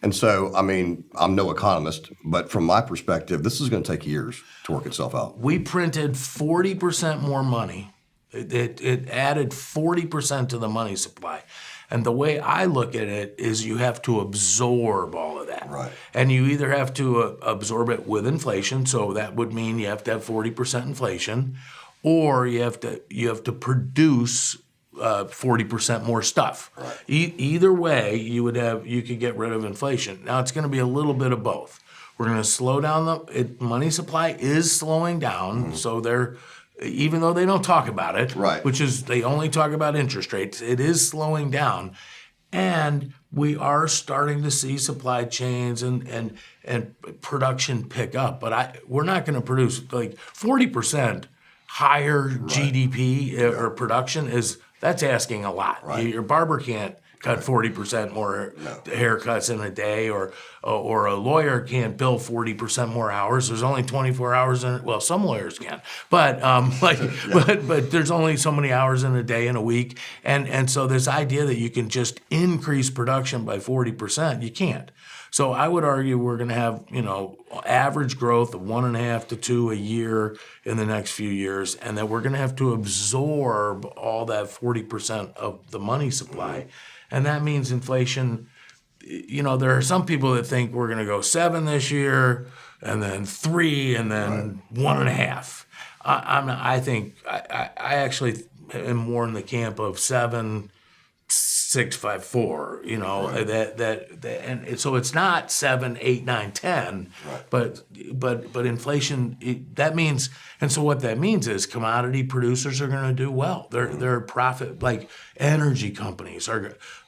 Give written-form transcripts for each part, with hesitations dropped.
And so, I mean, I'm no economist, but from my perspective, this is going to take years to work itself out. We printed 40% more money. It added 40% to the money supply. And the way I look at it is you have to absorb all of that. Right. And you either have to absorb it with inflation, so that would mean you have to have 40% inflation, or you have to produce 40% more stuff. Right. Either way, you could get rid of inflation. Now it's going to be a little bit of both. We're going to slow down the money supply is slowing down, so they're. Even though they don't talk about it, right. which is they only talk about interest rates, it is slowing down. And we are starting to see supply chains and production pick up. But we're not going to produce like 40% higher GDP or production that's asking a lot. Right. Your barber can't cut 40% more haircuts in a day, or a lawyer can't bill 40% more hours. There's only 24 hours in it. Well, some lawyers can, but but there's only so many hours in a day in a week, and so this idea that you can just increase production by 40%, you can't. So I would argue we're going to have average growth of 1.5 to 2 a year in the next few years, and that we're going to have to absorb all that 40% of the money supply. And that means inflation, there are some people that think we're going to go 7 this year, and then 3, and then 1.5. I actually am more in the camp of 7, 6, 5, 4. And so it's not 7, 8, 9, 10. But inflation that means, and so what that means is commodity producers are going to do well. They're profit, like energy companies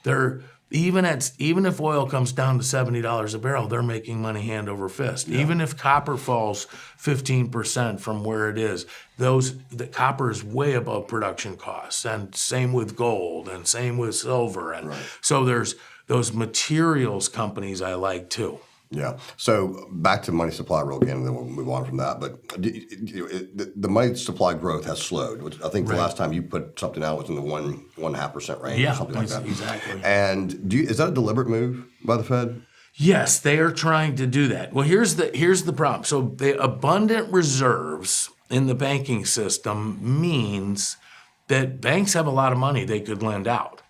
they're even if oil comes down to $70 a barrel, they're making money hand over fist. Yeah. Even if copper falls 15% from where it is, the copper is way above production costs, and same with gold, and same with silver, and so there's those materials companies I like too. Yeah. So back to money supply real again, and then we'll move on from that. But the money supply growth has slowed. Which I think the last time you put something out was in the 1.5% range, or something like that. Exactly. And is that a deliberate move by the Fed? Yes, they are trying to do that. Well, here's the problem. So the abundant reserves in the banking system means that banks have a lot of money they could lend out.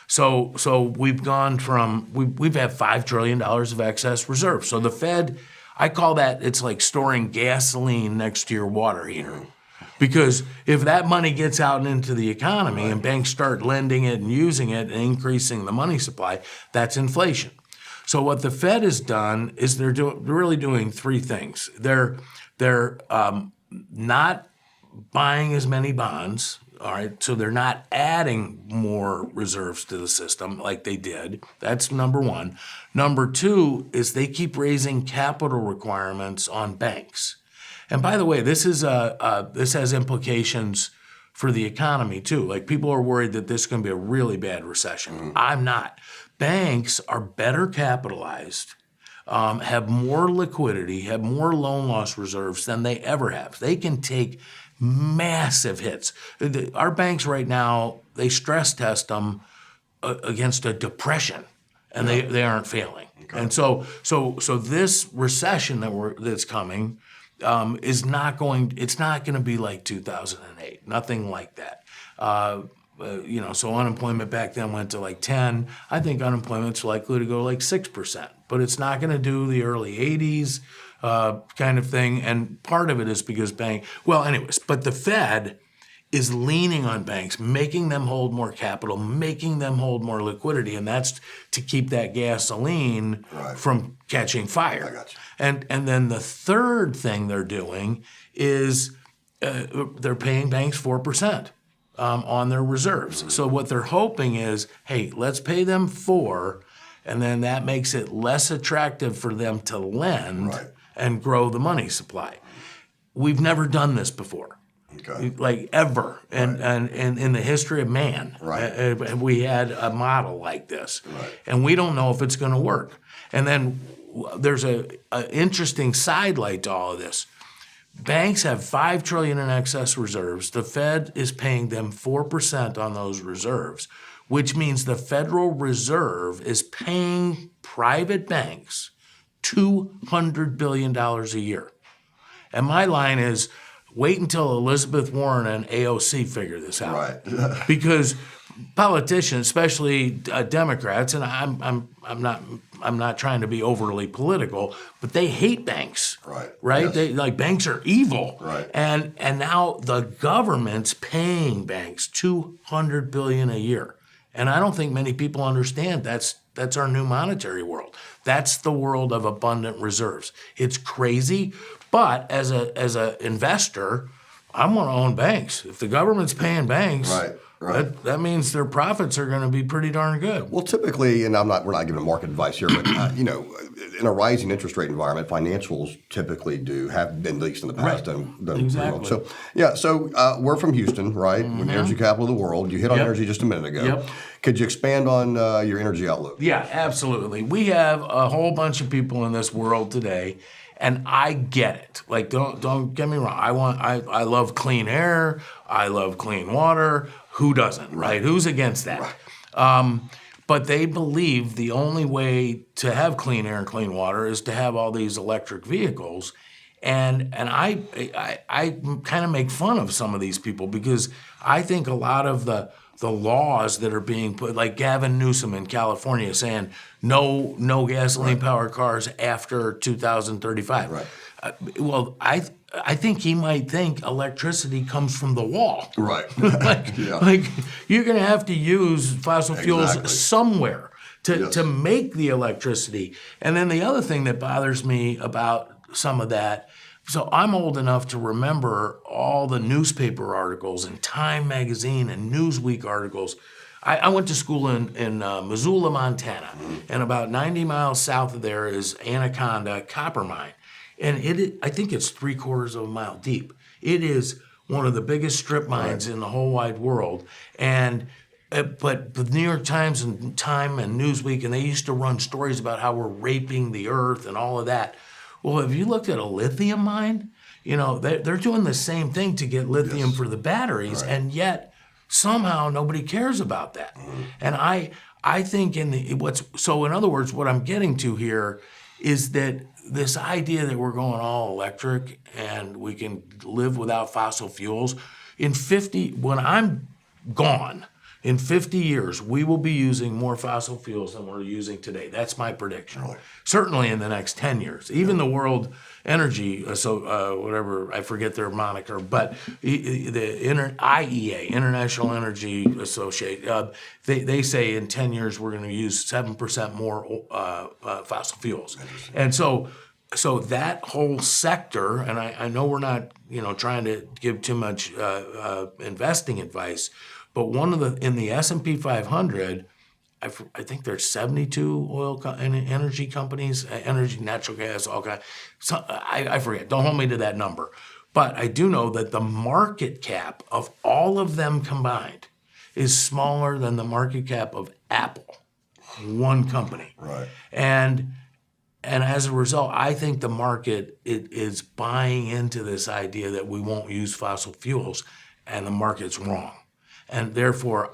So we've gone from, we've had $5 trillion of excess reserves. So the Fed, I call that, it's like storing gasoline next to your water heater. Because if that money gets out into the economy and banks start lending it and using it and increasing the money supply, that's inflation. So what the Fed has done is they're really doing 3 things. They're not buying as many bonds. All right, so they're not adding more reserves to the system like they did. That's number 1. Number 2 is they keep raising capital requirements on banks. And by the way, this has implications for the economy too. Like people are worried that this is going to be a really bad recession. I'm not. Banks are better capitalized, have more liquidity, have more loan loss reserves than they ever have. They can take massive hits. Our banks right now, they stress test them against a depression, and they aren't failing. Okay. And so this recession that's coming is not going. It's not going to be like 2008. Nothing like that. So unemployment back then went to like 10. I think unemployment's likely to go like 6%, but it's not going to do the early 80s. Kind of thing, and part of it is because but the Fed is leaning on banks, making them hold more capital, making them hold more liquidity, and that's to keep that gasoline from catching fire. I got you. And then the third thing they're doing is they're paying banks 4% on their reserves. So what they're hoping is, hey, let's pay them 4%, and then that makes it less attractive for them to lend. And grow the money supply. We've never done this before, like ever, and in the history of man, we had a model like this, and we don't know if it's going to work. And then there's an interesting sidelight to all of this. Banks have $5 trillion in excess reserves. The Fed is paying them 4% on those reserves, which means the Federal Reserve is paying private banks $200 billion a year. And my line is, wait until Elizabeth Warren and AOC figure this out. Right. Because politicians, especially Democrats, and I'm not trying to be overly political, but they hate banks. Right? Yes. They like banks are evil. Right. And now the government's paying banks $200 billion a year. And I don't think many people understand that's our new monetary world. That's the world of abundant reserves. It's crazy, but as a investor, I want to own banks. If the government's paying banks, Right. that means their profits are going to be pretty darn good. Well, typically, and we're not giving market advice here, but in a rising interest rate environment, financials typically have been, at least in the past, done Exactly. pretty well. So we're from Houston, right? We're the energy capital of the world. You hit on energy just a minute ago. Yep. Could you expand on your energy outlook? Yeah, absolutely. We have a whole bunch of people in this world today, and I get it. Like, don't get me wrong. I love clean air. I love clean water. Who doesn't, right? Who's against that? Right. But they believe the only way to have clean air and clean water is to have all these electric vehicles. And I kind of make fun of some of these people because I think a lot of the laws that are being put, like Gavin Newsom in California saying no gasoline-powered cars after 2035. Right. Well, I think he might think electricity comes from the wall. Right. like you're going to have to use fossil fuels somewhere to make the electricity. And then the other thing that bothers me about some of that, so I'm old enough to remember all the newspaper articles and Time magazine and Newsweek articles. I went to school in Missoula, Montana, and about 90 miles south of there is Anaconda Copper Mine. And I think it's 3/4 of a mile deep. It is one of the biggest strip mines in the whole wide world. And but the New York Times and Time and Newsweek, and they used to run stories about how we're raping the earth and all of that. Well, have you looked at a lithium mine? They're doing the same thing to get lithium for the batteries, and yet somehow nobody cares about that. And I think so in other words, what I'm getting to here is that this idea that we're going all electric and we can live without fossil fuels, when I'm gone, in 50 years, we will be using more fossil fuels than we're using today. That's my prediction. Really? Certainly in the next 10 years. Even the World Energy, whatever, I forget their moniker, but the IEA, International Energy Association, they say in 10 years we're going to use 7% more fossil fuels. And so that whole sector, and I know we're not trying to give too much investing advice, but in the S&P 500, I think there's 72 energy companies, energy, natural gas, all kinds. So I forget. Don't hold me to that number. But I do know that the market cap of all of them combined is smaller than the market cap of Apple, one company. Right. And as a result, I think the market is buying into this idea that we won't use fossil fuels, and the market's wrong. And therefore,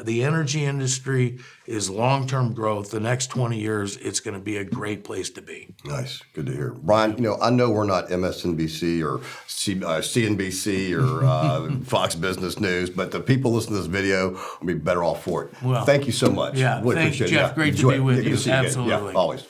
the energy industry is long-term growth. The next 20 years, it's going to be a great place to be. Nice. Good to hear. Brian, I know we're not MSNBC or CNBC or Fox Business News, but the people listening to this video will be better off for it. Well, thank you so much. Yeah, really thanks, appreciate Jeff. it. Great to be with you. Absolutely. Yeah, always.